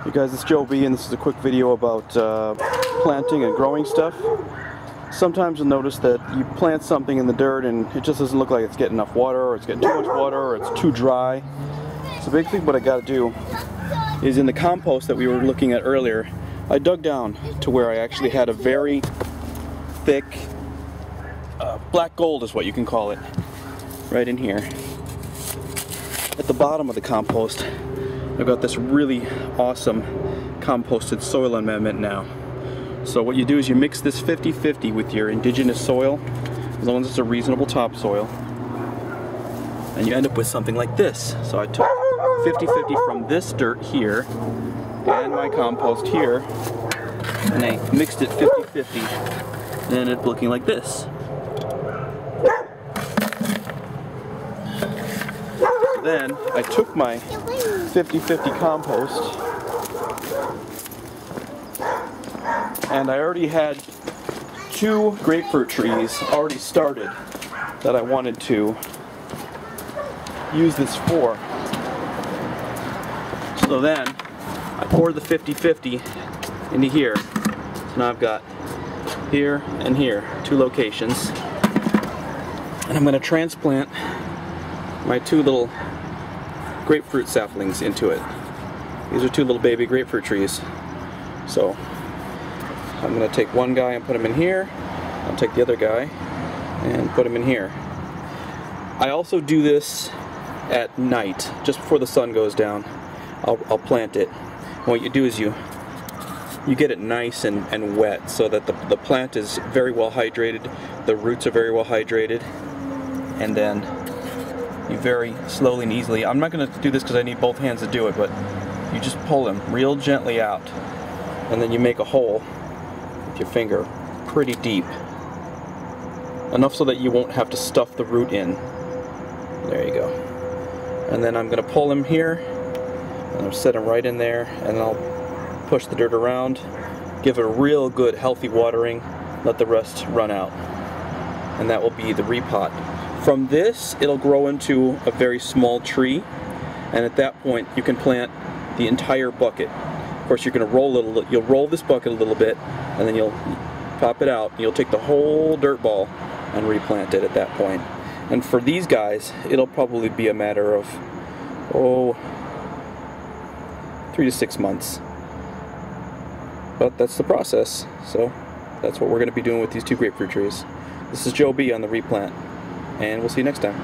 Hey guys, it's Joe B, and this is a quick video about planting and growing stuff. Sometimes you'll notice that you plant something in the dirt and it just doesn't look like it's getting enough water, or it's getting too much water, or it's too dry. So basically what I got to do is, in the compost that we were looking at earlier, I dug down to where I actually had a very thick black gold is what you can call it, right in here. At the bottom of the compost I've got this really awesome composted soil amendment now. So what you do is you mix this 50-50 with your indigenous soil, as long as it's a reasonable topsoil, and you end up with something like this. So I took 50-50 from this dirt here and my compost here, and I mixed it 50-50, and it ended up looking like this. Then I took my 50-50 compost, and I already had 2 grapefruit trees already started that I wanted to use this for. So then I poured the 50-50 into here. So now I've got here and here, 2 locations, and I'm going to transplant my 2 little grapefruit saplings into it. These are 2 little baby grapefruit trees. So I'm going to take one guy and put him in here. I'll take the other guy and put him in here. I also do this at night, just before the sun goes down. I'll plant it. And what you do is you get it nice and wet, so that the plant is very well hydrated, the roots are very well hydrated, and then you very slowly and easily, I'm not going to do this because I need both hands to do it, but you just pull them real gently out, and then you make a hole with your finger pretty deep, enough so that you won't have to stuff the root in. There you go. And then I'm going to pull him here, and I'll set him right in there, and I'll push the dirt around, give it a real good healthy watering, let the rest run out, and that will be the repot. From this, it'll grow into a very small tree, and at that point you can plant the entire bucket. Of course, you're going to you'll roll this bucket a little bit, and then you'll pop it out. You'll take the whole dirt ball and replant it at that point. And for these guys, it'll probably be a matter of 3 to 6 months. But that's the process. So that's what we're going to be doing with these 2 grapefruit trees. This is Joe B on the replant, and we'll see you next time.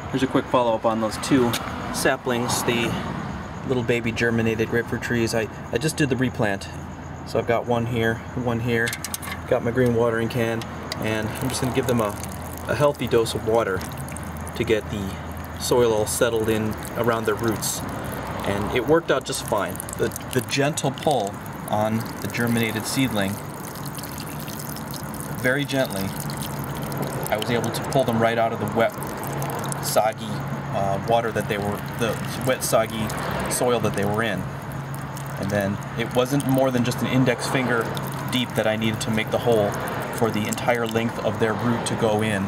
Here's a quick follow-up on those 2 saplings, the little baby germinated grapefruit trees. I just did the replant. So I've got one here, got my green watering can, and I'm just going to give them a healthy dose of water to get the soil all settled in around their roots. And it worked out just fine. The gentle pull on the germinated seedling, very gently, I was able to pull them right out of the wet, soggy water that they were, the wet, soggy soil that they were in. And then it wasn't more than just an index finger deep that I needed to make the hole for the entire length of their root to go in.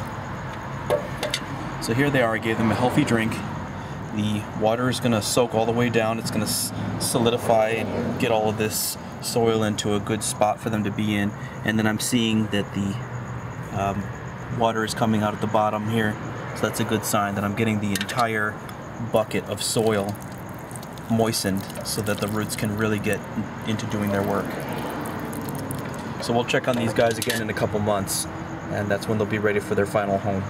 So here they are. I gave them a healthy drink. The water is going to soak all the way down. It's going to solidify and get all of this soil into a good spot for them to be in. And then I'm seeing that the water is coming out at the bottom here. So that's a good sign that I'm getting the entire bucket of soil moistened so that the roots can really get into doing their work. So we'll check on these guys again in a couple months, and that's when they'll be ready for their final home.